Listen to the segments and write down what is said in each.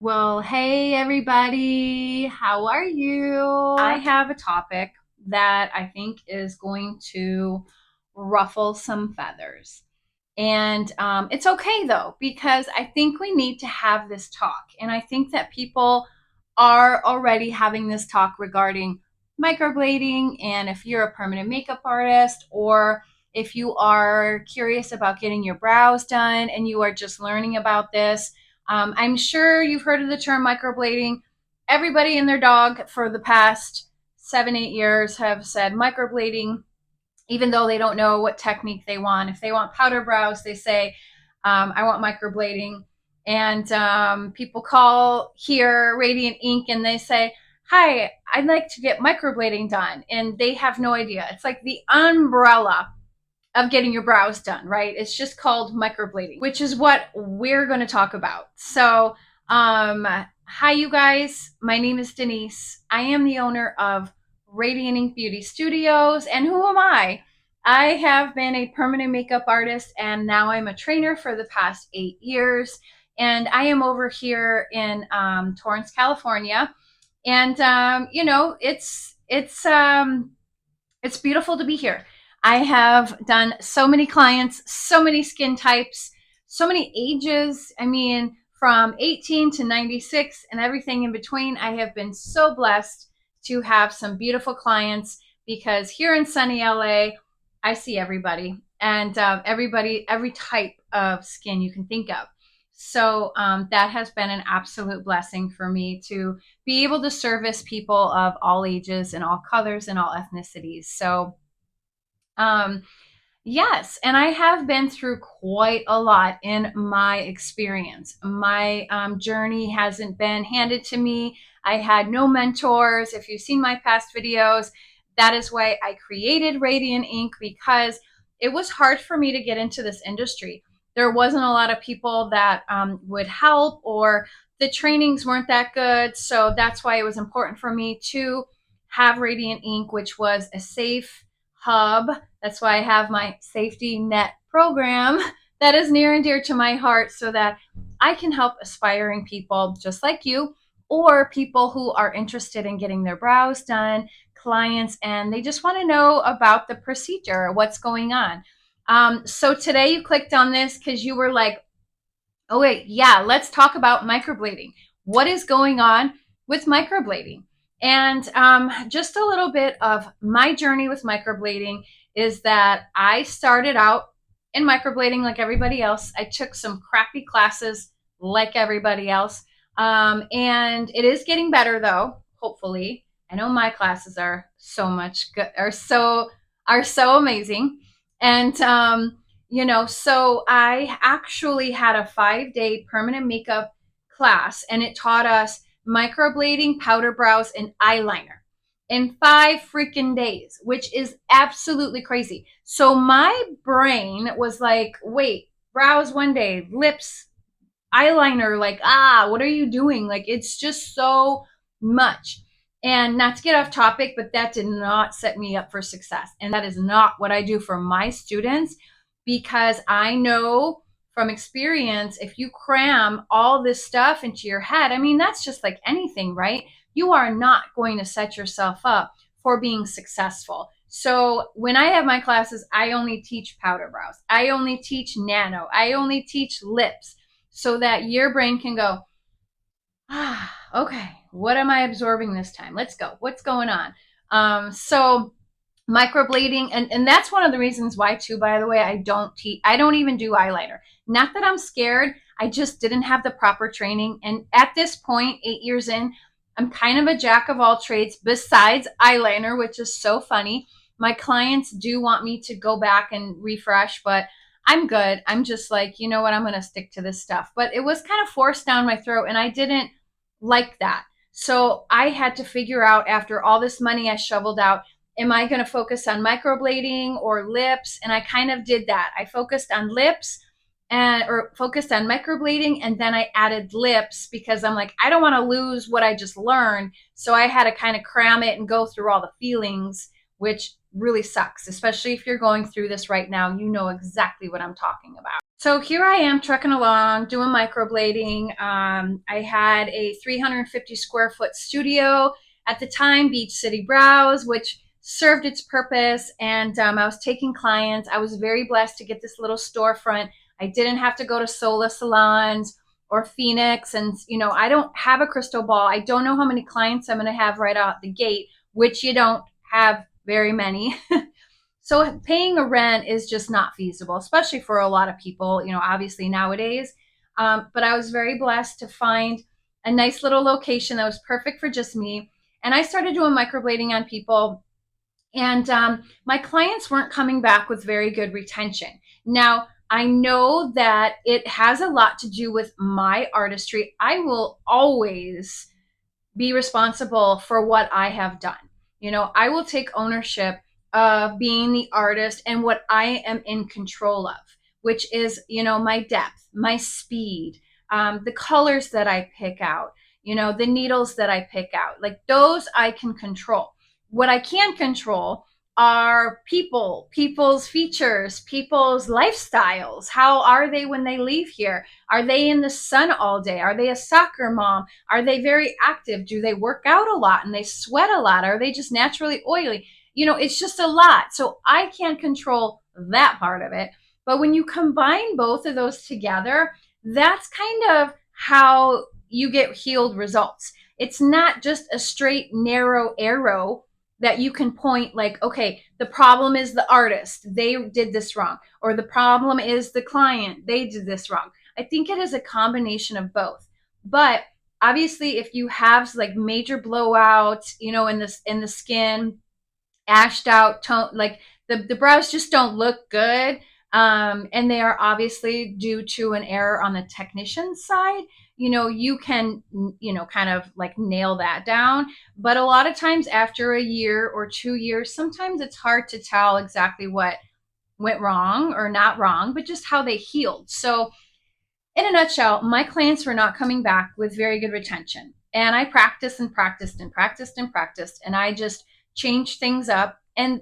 Well, hey everybody, how are you? I have a topic that I think is going to ruffle some feathers. And it's okay though, because I think we need to have this talk. And I think that people are already having this talk regarding microblading. And if you're a permanent makeup artist, or if you are curious about getting your brows done and you are just learning about this, I'm sure you've heard of the term microblading. Everybody and their dog for the past 7, 8 years have said microblading, even though they don't know what technique they want. If they want powder brows, they say, I want microblading. And people call here Radiant Ink and they say, hi, I'd like to get microblading done. And they have no idea. It's like the umbrella of getting your brows done, right? It's just called microblading, which is what we're going to talk about. So, hi, you guys. My name is Denise. I am the owner of Radiant Ink Beauty Studios. And who am I? I have been a permanent makeup artist and now I'm a trainer for the past 8 years. And I am over here in Torrance, California. And, it's beautiful to be here. I have done so many clients, so many skin types, so many ages. I mean, from 18 to 96 and everything in between. I have been so blessed to have some beautiful clients because here in sunny LA, I see everybody and every type of skin you can think of. So that has been an absolute blessing for me to be able to service people of all ages and all colors and all ethnicities. So um, yes, and I have been through quite a lot in my experience. My journey hasn't been handed to me. I had no mentors. If you've seen my past videos, that is why I created Radiant Ink, because it was hard for me to get into this industry. There wasn't a lot of people that would help, or the trainings weren't that good. So that's why it was important for me to have Radiant Ink, which was a safe hub. That's why I have my safety net program that is near and dear to my heart, so that I can help aspiring people just like you, or people who are interested in getting their brows done, clients, and they just want to know about the procedure, what's going on. So today you clicked on this because you were like, oh, wait, yeah, let's talk about microblading. What is going on with microblading? And just a little bit of my journey with microblading is that I started out in microblading like everybody else. I took some crappy classes like everybody else. And it is getting better though, hopefully. I know my classes are so much good, are so amazing. And so I actually had a 5 day permanent makeup class, and it taught us microblading, powder brows, and eyeliner in 5 freaking days, which is absolutely crazy. So my brain was like, wait, brows 1 day, lips, eyeliner, like, what are you doing? Like, it's just so much. And not to get off topic, but that did not set me up for success. And that is not what I do for my students, because I know from experience, if you cram all this stuff into your head, I mean, that's just like anything, right? You are not going to set yourself up for being successful. So when I have my classes, I only teach powder brows. I only teach nano. I only teach lips, so that your brain can go, okay, what am I absorbing this time? Let's go. What's going on? So microblading, and that's one of the reasons why too, by the way, I don't even do eyeliner. Not that I'm scared, I just didn't have the proper training. And at this point, 8 years in, I'm kind of a jack of all trades besides eyeliner, which is so funny. My clients do want me to go back and refresh, but I'm good. I'm just like, you know what, I'm going to stick to this stuff. But it was kind of forced down my throat, and I didn't like that. So I had to figure out, after all this money I shoveled out, am I going to focus on microblading or lips? And I kind of did that. I focused on lips or focused on microblading, and then I added lips because I'm like, I don't want to lose what I just learned. So I had to kind of cram it and go through all the feelings, which really sucks, especially if you're going through this right now. You know exactly what I'm talking about. So here I am trucking along, doing microblading. I had a 350 square foot studio at the time, Beach City Brows, which served its purpose. And I was taking clients. I was very blessed to get this little storefront. I didn't have to go to Sola salons or Phoenix. And, I don't have a crystal ball. I don't know how many clients I'm going to have right out the gate, which you don't have very many. So paying a rent is just not feasible, especially for a lot of people, obviously nowadays. But I was very blessed to find a nice little location that was perfect for just me. And I started doing microblading on people. And my clients weren't coming back with very good retention. Now, I know that it has a lot to do with my artistry. I will always be responsible for what I have done. I will take ownership of being the artist and what I am in control of, which is, my depth, my speed, the colors that I pick out, the needles that I pick out. Like those I can control. What I can't control are people's features, people's lifestyles. How are they when they leave here? Are they in the sun all day? Are they a soccer mom? Are they very active? Do they work out a lot and they sweat a lot? Are they just naturally oily? It's just a lot. So I can't control that part of it. But when you combine both of those together, that's kind of how you get healed results. It's not just a straight, narrow arrow that you can point like, okay, the problem is the artist. They did this wrong. Or the problem is the client. They did this wrong. I think it is a combination of both. But obviously, if you have like major blowouts, in the skin, ashed out tone, like the brows just don't look good. And they are obviously due to an error on the technician's side. You can, kind of like nail that down. But a lot of times after a year or 2 years, sometimes it's hard to tell exactly what went wrong or not wrong, but just how they healed. So in a nutshell, my clients were not coming back with very good retention. And I practiced and practiced and practiced and practiced. And I just changed things up. And,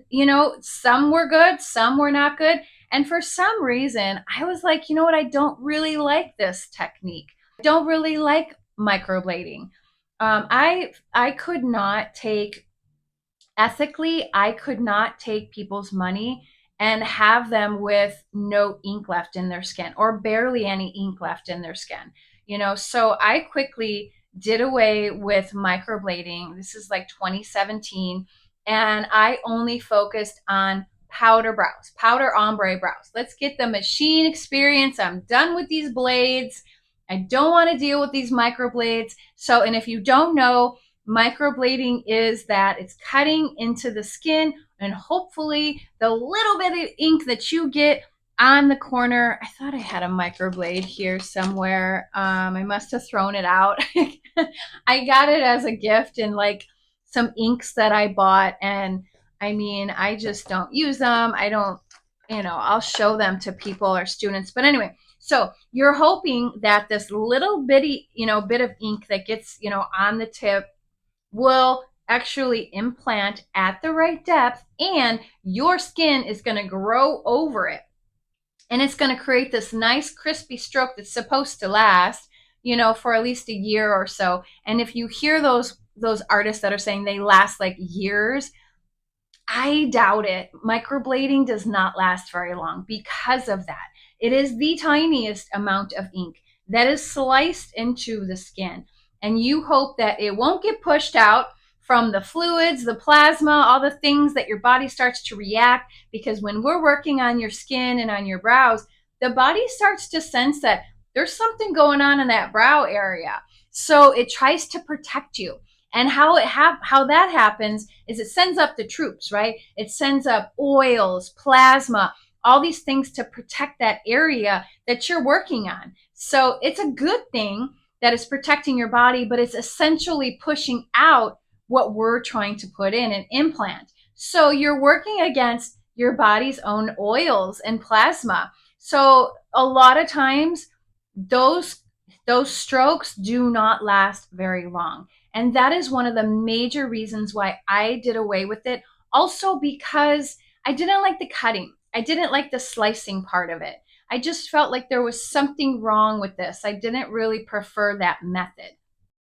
some were good, some were not good. And for some reason, I was like, you know what? I don't really like this technique. I don't really like microblading. I could not take ethically, I could not take people's money and have them with no ink left in their skin or barely any ink left in their skin. So I quickly did away with microblading. This is like 2017. And I only focused on powder brows, powder ombre brows. Let's get the machine experience. I'm done with these blades. I don't want to deal with these microblades. So, and if you don't know, microblading is that it's cutting into the skin, and hopefully the little bit of ink that you get on the corner. I thought I had a microblade here somewhere. I must have thrown it out. I got it as a gift in like some inks that I bought. And I mean, I just don't use them. I don't, I'll show them to people or students. But anyway, so you're hoping that this little bitty, bit of ink that gets, on the tip will actually implant at the right depth, and your skin is going to grow over it. And it's going to create this nice crispy stroke that's supposed to last, for at least a year or so. And if you hear those artists that are saying they last like years, I doubt it. Microblading does not last very long because of that. It is the tiniest amount of ink that is sliced into the skin. And you hope that it won't get pushed out from the fluids, the plasma, all the things that your body starts to react. Because when we're working on your skin and on your brows, the body starts to sense that there's something going on in that brow area. So it tries to protect you. And how that happens is it sends up the troops, right? It sends up oils, plasma, all these things to protect that area that you're working on. So it's a good thing that is protecting your body, but it's essentially pushing out what we're trying to put in an implant. So you're working against your body's own oils and plasma. So a lot of times those strokes do not last very long. And that is one of the major reasons why I did away with it Also because I didn't like the cutting. I didn't like the slicing part of it. I just felt like there was something wrong with this. I didn't really prefer that method.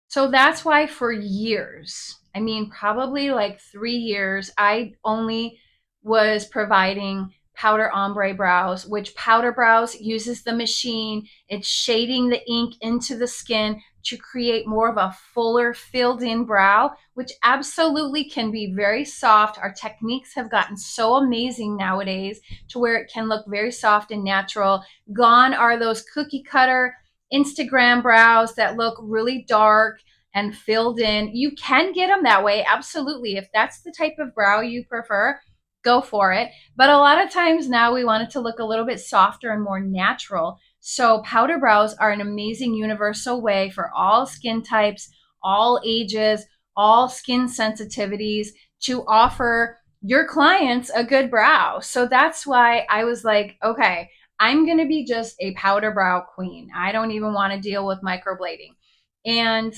So that's why for years, I mean, probably like 3 years, I only was providing powder ombre brows, which powder brows uses the machine. It's shading the ink into the skin to create more of a fuller, filled in brow, which absolutely can be very soft. Our techniques have gotten so amazing nowadays to where it can look very soft and natural. Gone are those cookie cutter Instagram brows that look really dark and filled in. You can get them that way, absolutely. If that's the type of brow you prefer, go for it. But a lot of times now we want it to look a little bit softer and more natural. So powder brows are an amazing universal way for all skin types, all ages, all skin sensitivities to offer your clients a good brow. So that's why I was like, okay, I'm going to be just a powder brow queen. I don't even want to deal with microblading. And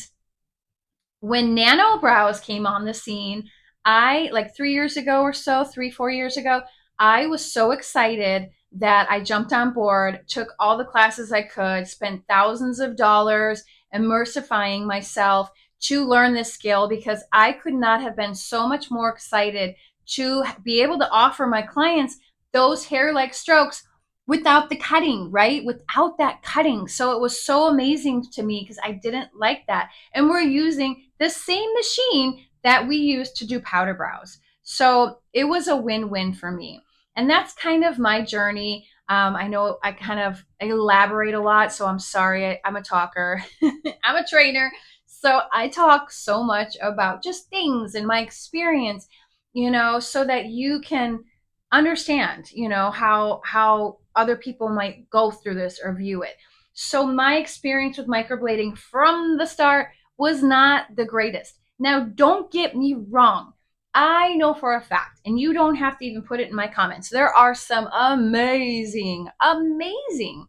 when nano brows came on the scene, I like 3 years ago or so, 3, 4 years ago, I was so excited that I jumped on board, took all the classes I could, spent thousands of dollars immersifying myself to learn this skill because I could not have been so much more excited to be able to offer my clients those hair like strokes without the cutting, right? Without that cutting. So it was so amazing to me because I didn't like that. And we're using the same machine that we use to do powder brows. So it was a win-win for me. And that's kind of my journey. I know I kind of elaborate a lot, so I'm sorry. I'm a talker. I'm a trainer. So I talk so much about just things and my experience, so that you can understand, how other people might go through this or view it. So my experience with microblading from the start was not the greatest. Now, don't get me wrong. I know for a fact, and you don't have to even put it in my comments, there are some amazing, amazing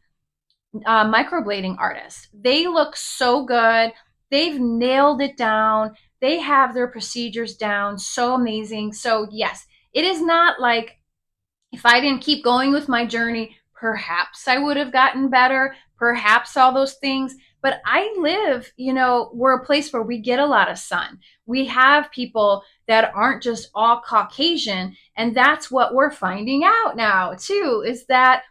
microblading artists. They look so good. They've nailed it down. They have their procedures down. So amazing. So, yes, it is not like if I didn't keep going with my journey, perhaps I would have gotten better, perhaps all those things. But I live, we're a place where we get a lot of sun. We have people that aren't just all Caucasian. And that's what we're finding out now, too, is that,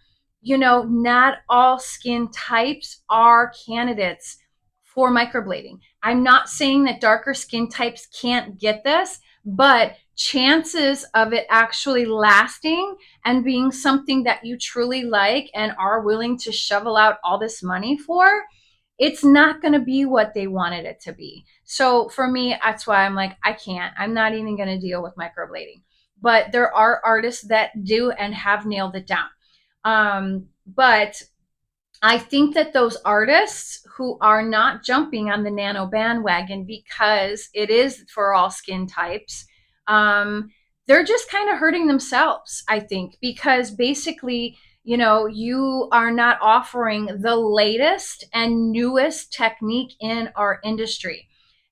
not all skin types are candidates for microblading. I'm not saying that darker skin types can't get this, but chances of it actually lasting and being something that you truly like and are willing to shovel out all this money for, it's not going to be what they wanted it to be. So for me, that's why I'm like, I can't. I'm not even going to deal with microblading. But there are artists that do and have nailed it down. But I think that those artists who are not jumping on the nano bandwagon because it is for all skin types, they're just kind of hurting themselves, I think, because basically, you are not offering the latest and newest technique in our industry.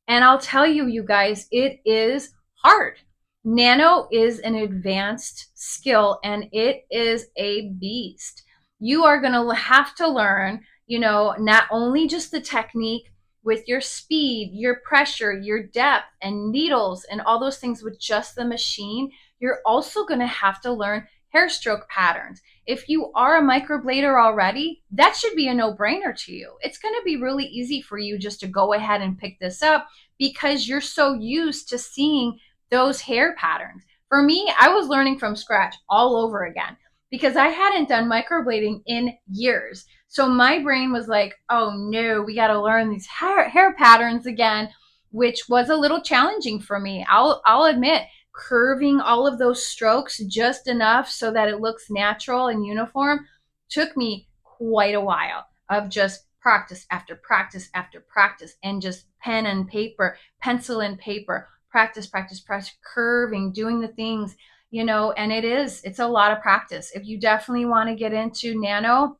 And I'll tell you, you guys, it is hard. Nano is an advanced skill and it is a beast. You are going to have to learn, not only just the technique with your speed, your pressure, your depth, and needles, and all those things with just the machine. You're also going to have to learn hair stroke patterns. If you are a microblader already, that should be a no-brainer to you. It's going to be really easy for you just to go ahead and pick this up because you're so used to seeing those hair patterns. For me, I was learning from scratch all over again because I hadn't done microblading in years. So my brain was like, oh no, we got to learn these hair patterns again, which was a little challenging for me. I'll admit, curving all of those strokes just enough so that it looks natural and uniform took me quite a while of just practice after practice after practice and just pen and paper, pencil and paper, practice, practice, practice, curving, doing the things, and it's a lot of practice. If you definitely want to get into nano,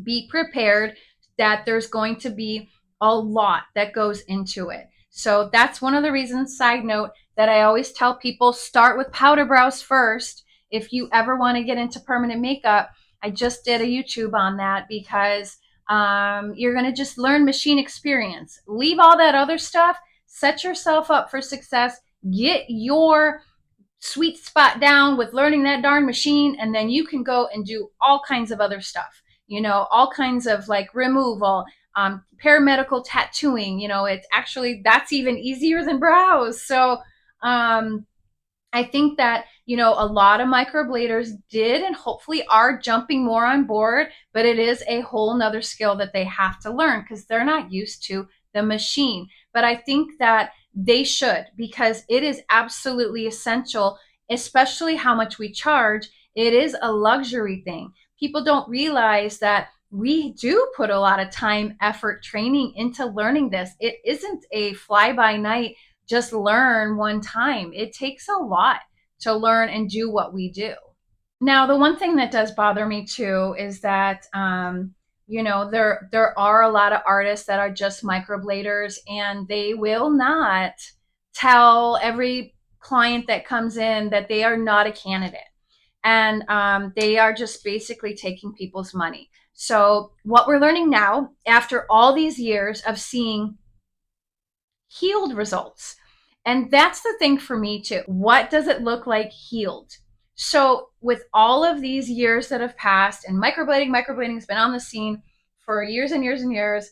be prepared that there's going to be a lot that goes into it. So that's one of the reasons, side note, that I always tell people start with powder brows first. If you ever want to get into permanent makeup, I just did a YouTube on that because you're going to just learn machine experience. Leave all that other stuff, set yourself up for success, get your sweet spot down with learning that darn machine, and then you can go and do all kinds of other stuff, all kinds of like removal, paramedical tattooing. It's actually, that's even easier than brows. So um, I think that, a lot of microbladers did and hopefully are jumping more on board, but it is a whole nother skill that they have to learn because they're not used to the machine. But I think that they should, because it is absolutely essential, especially how much we charge. It is a luxury thing. People don't realize that we do put a lot of time, effort, training into learning this. It isn't a fly by night, just learn one time. It takes a lot to learn and do what we do. Now, the one thing that does bother me too is that there are a lot of artists that are just microbladers, and they will not tell every client that comes in that they are not a candidate, and they are just basically taking people's money. So what we're learning now, after all these years of seeing healed results. And that's the thing for me too. What does it look like healed? So with all of these years that have passed, and microblading has been on the scene for years and years and years.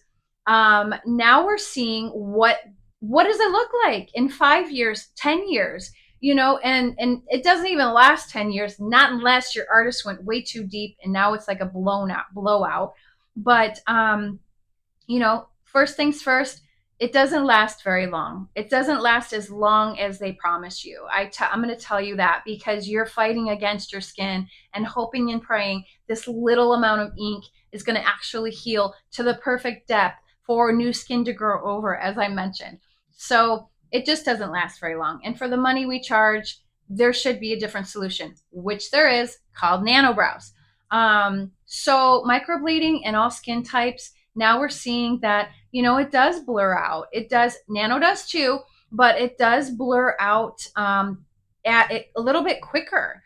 Now we're seeing what does it look like in 5 years, 10 years, and it doesn't even last 10 years, not unless your artist went way too deep and now it's like a blowout. But first things first, it doesn't last very long. It doesn't last as long as they promise you. I'm going to tell you that because you're fighting against your skin and hoping and praying this little amount of ink is going to actually heal to the perfect depth for new skin to grow over, as I mentioned. So it just doesn't last very long. And for the money we charge, there should be a different solution, which there is, called nano brows. So microblading and all skin types, now we're seeing that, it does blur out. It does, Nano does too, but it does blur out at it a little bit quicker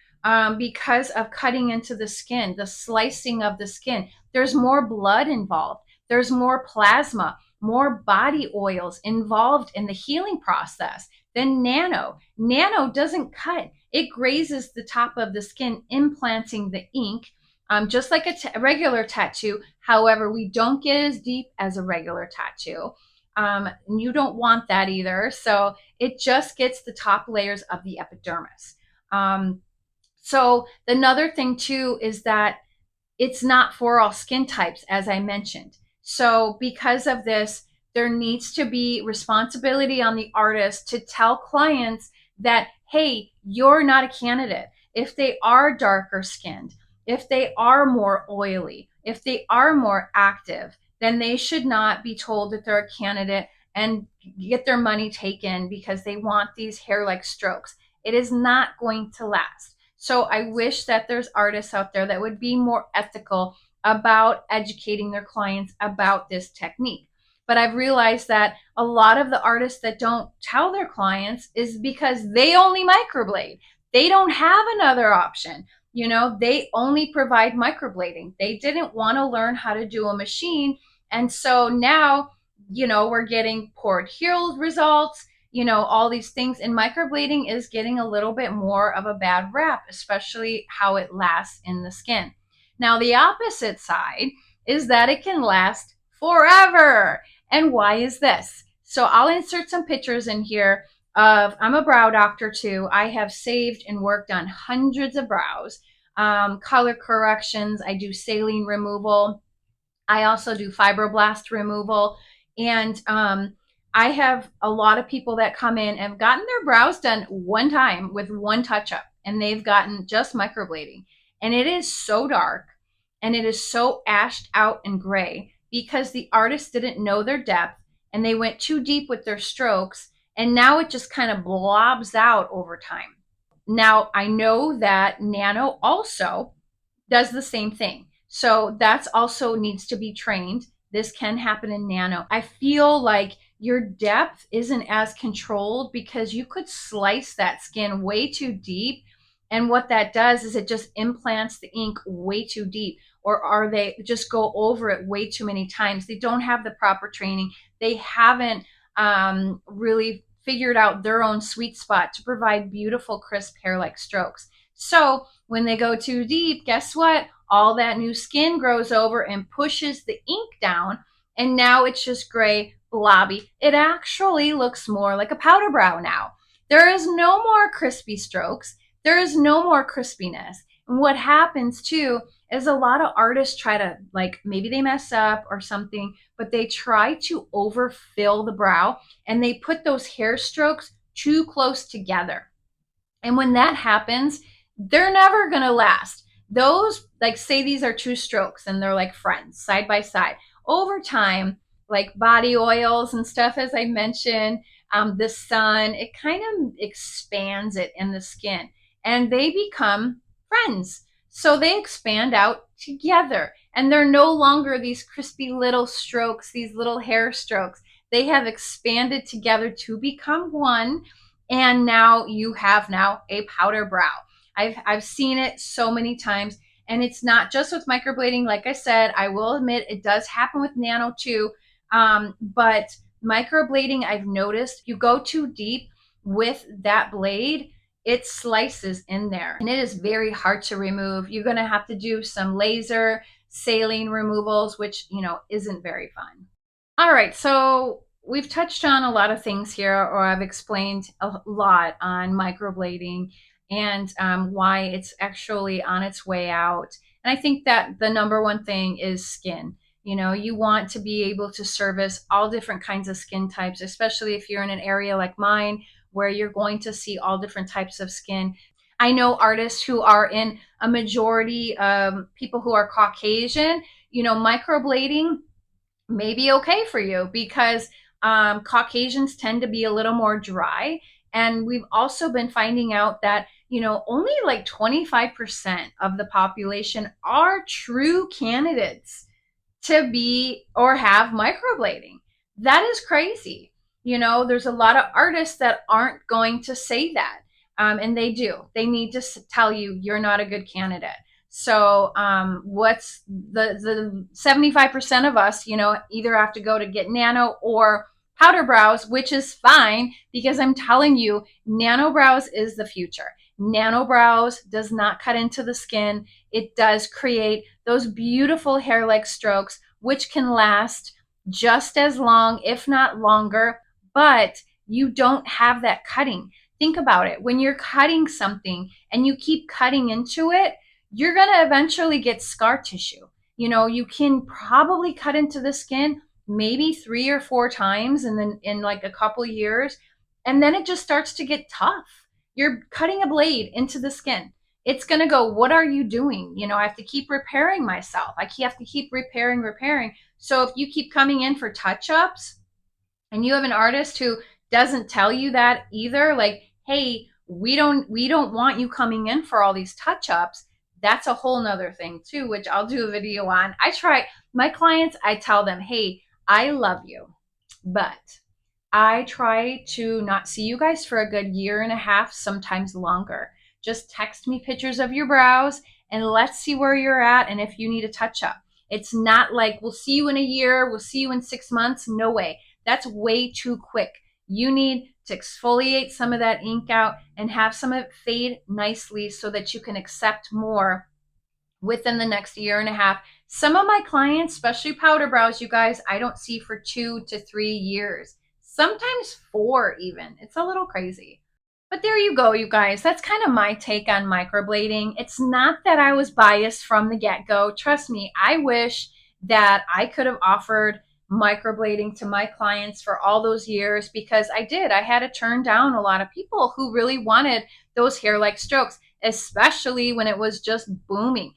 because of cutting into the skin, the slicing of the skin. There's more blood involved. There's more plasma, more body oils involved in the healing process than Nano. Nano doesn't cut. It grazes the top of the skin, implanting the ink, just like a regular tattoo. However, we don't get as deep as a regular tattoo. You don't want that either. So it just gets the top layers of the epidermis. So another thing too is that it's not for all skin types, as I mentioned. So because of this, there needs to be responsibility on the artist to tell clients that, hey, you're not a candidate. If they are darker skinned, if they are more oily, if they are more active, then they should not be told that they're a candidate and get their money taken because they want these hair-like strokes. It is not going to last. So I wish that there's artists out there that would be more ethical about educating their clients about this technique. But I've realized that a lot of the artists that don't tell their clients is because they only microblade. They don't have another option. They only provide microblading. They didn't want to learn how to do a machine. And so now, we're getting poor healed results, all these things. And microblading is getting a little bit more of a bad rap, especially how it lasts in the skin. Now, the opposite side is that it can last forever. And why is this? So I'll insert some pictures in here of, I'm a brow doctor too. I have saved and worked on hundreds of brows, color corrections. I do saline removal. I also do fibroblast removal. And I have a lot of people that come in and have gotten their brows done one time with one touch up, and they've gotten just microblading. And it is so dark and it is so ashed out and gray because the artist didn't know their depth and they went too deep with their strokes. And now it just kind of blobs out over time. Now, I know that Nano also does the same thing. So that's also needs to be trained. This can happen in Nano. I feel like your depth isn't as controlled because you could slice that skin way too deep. And what that does is it just implants the ink way too deep, or they just go over it way too many times. They don't have the proper training. They haven't really figured out their own sweet spot to provide beautiful, crisp hair-like strokes. So when they go too deep, guess what? All that new skin grows over and pushes the ink down, and now it's just gray, blobby. It actually looks more like a powder brow now. There is no more crispy strokes. There is no more crispiness. And what happens too is a lot of artists try to, like, maybe they mess up or something, but they try to overfill the brow and they put those hair strokes too close together. And when that happens, they're never going to last. Those, like, say these are two strokes and they're like friends side by side. Over time, like body oils and stuff, as I mentioned, the sun, it kind of expands it in the skin and they become friends. So they expand out together and they're no longer these crispy little strokes, these little hair strokes. They have expanded together to become one, and now you have now a powder brow. I've seen it so many times, and it's not just with microblading. Like I said, I will admit it does happen with Nano too, but microblading, I've noticed, you go too deep with that blade, it slices in there, and it is very hard to remove. You're going to have to do some laser saline removals, which, you know, isn't very fun. All right, so we've touched on a lot of things here, or I've explained a lot on microblading and why it's actually on its way out. And I think that the number one thing is skin. You know, you want to be able to service all different kinds of skin types, especially if you're in an area like mine where you're going to see all different types of skin. I know artists who are in a majority of people who are Caucasian. You know, microblading may be okay for you because Caucasians tend to be a little more dry. And we've also been finding out that, you know, only like 25% of the population are true candidates to be or have microblading. That is crazy. You know, there's a lot of artists that aren't going to say that. And they do. They need to tell you you're not a good candidate. So what's the 75% of us, you know, either have to go to get Nano or powder brows, which is fine because I'm telling you, Nano brows is the future. Nano brows does not cut into the skin. It does create those beautiful hair-like strokes, which can last just as long, if not longer, but you don't have that cutting. Think about it. When you're cutting something and you keep cutting into it, you're going to eventually get scar tissue. You know, you can probably cut into the skin maybe 3 or 4 times and then in like a couple years, and then it just starts to get tough. You're cutting a blade into the skin. It's going to go, what are you doing? You know, I have to keep repairing myself. I have to keep repairing. So if you keep coming in for touch-ups and you have an artist who doesn't tell you that either, like, hey, we don't want you coming in for all these touch-ups, that's a whole nother thing too, which I'll do a video on. I try my clients, I tell them, hey, I love you, but I try to not see you guys for a good year and a half, sometimes longer. Just text me pictures of your brows and let's see where you're at and if you need a touch up. It's not like we'll see you in a year, we'll see you in 6 months. No way. That's way too quick. You need to exfoliate some of that ink out and have some of it fade nicely so that you can accept more within the next year and a half. Some of my clients, especially powder brows, you guys, I don't see for 2 to 3 years, sometimes 4 even. It's a little crazy. But there you go, you guys. That's kind of my take on microblading. It's not that I was biased from the get-go. Trust me, I wish that I could have offered microblading to my clients for all those years because I did. I had to turn down a lot of people who really wanted those hair-like strokes, especially when it was just booming.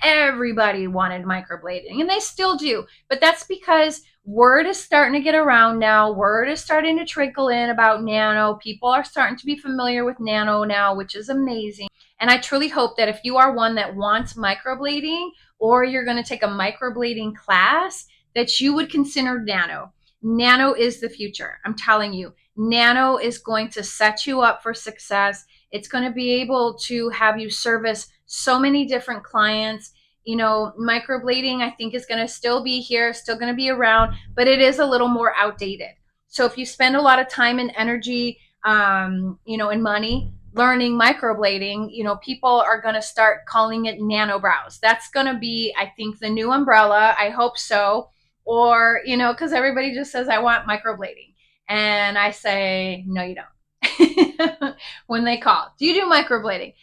Everybody wanted microblading, and they still do. But that's because word is starting to get around now. Word is starting to trickle in about Nano. People are starting to be familiar with Nano now, which is amazing. And I truly hope that if you are one that wants microblading or you're going to take a microblading class, that you would consider Nano. Nano is the future. I'm telling you, Nano is going to set you up for success. It's going to be able to have you service so many different clients. You know, microblading, I think, is going to still be here, still going to be around, but it is a little more outdated. So if you spend a lot of time and energy, and money learning microblading, people are going to start calling it nano brows. That's going to be, I think, the new umbrella. I hope so. Or, because everybody just says, I want microblading. And I say, no, you don't. When they call, do you do microblading?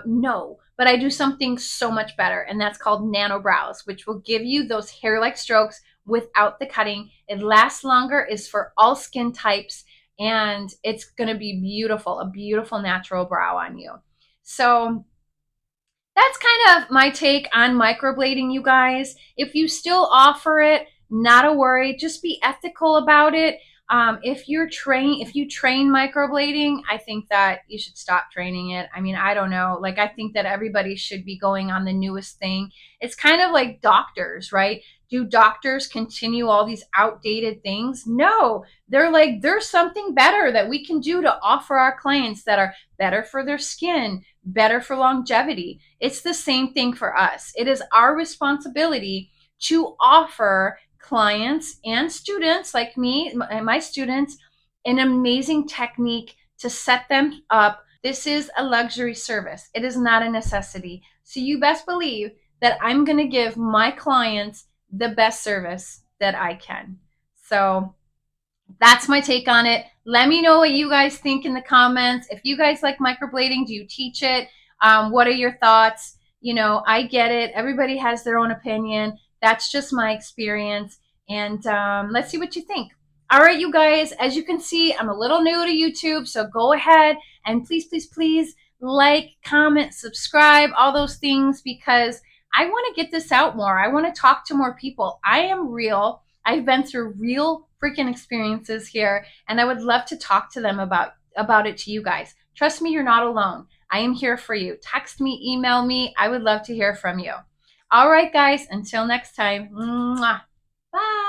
No, but I do something so much better, and that's called nano brows, which will give you those hair-like strokes without the cutting. It lasts longer, is for all skin types, and it's going to be beautiful, a beautiful natural brow on you. So that's kind of my take on microblading, you guys. If you still offer it, not a worry. Just be ethical about it. If you train microblading, I think that you should stop training it. I mean, I don't know. Like, I think that everybody should be going on the newest thing. It's kind of like doctors, right? Do doctors continue all these outdated things? No, they're like, there's something better that we can do to offer our clients that are better for their skin, better for longevity. It's the same thing for us. It is our responsibility to offer clients and students like me, my students, an amazing technique to set them up. This is a luxury service. It is not a necessity. So you best believe that I'm going to give my clients the best service that I can. So that's my take on it. Let me know what you guys think in the comments. If you guys like microblading, do you teach it? What are your thoughts? I get it. Everybody has their own opinion. That's just my experience. And let's see what you think. All right, you guys, as you can see, I'm a little new to YouTube, so go ahead and please, please, please like, comment, subscribe, all those things, because I want to get this out more. I want to talk to more people. I am real. I've been through real freaking experiences here, and I would love to talk to them about it to you guys. Trust me, you're not alone. I am here for you. Text me, email me. I would love to hear from you. All right, guys, until next time. Mwah. Bye.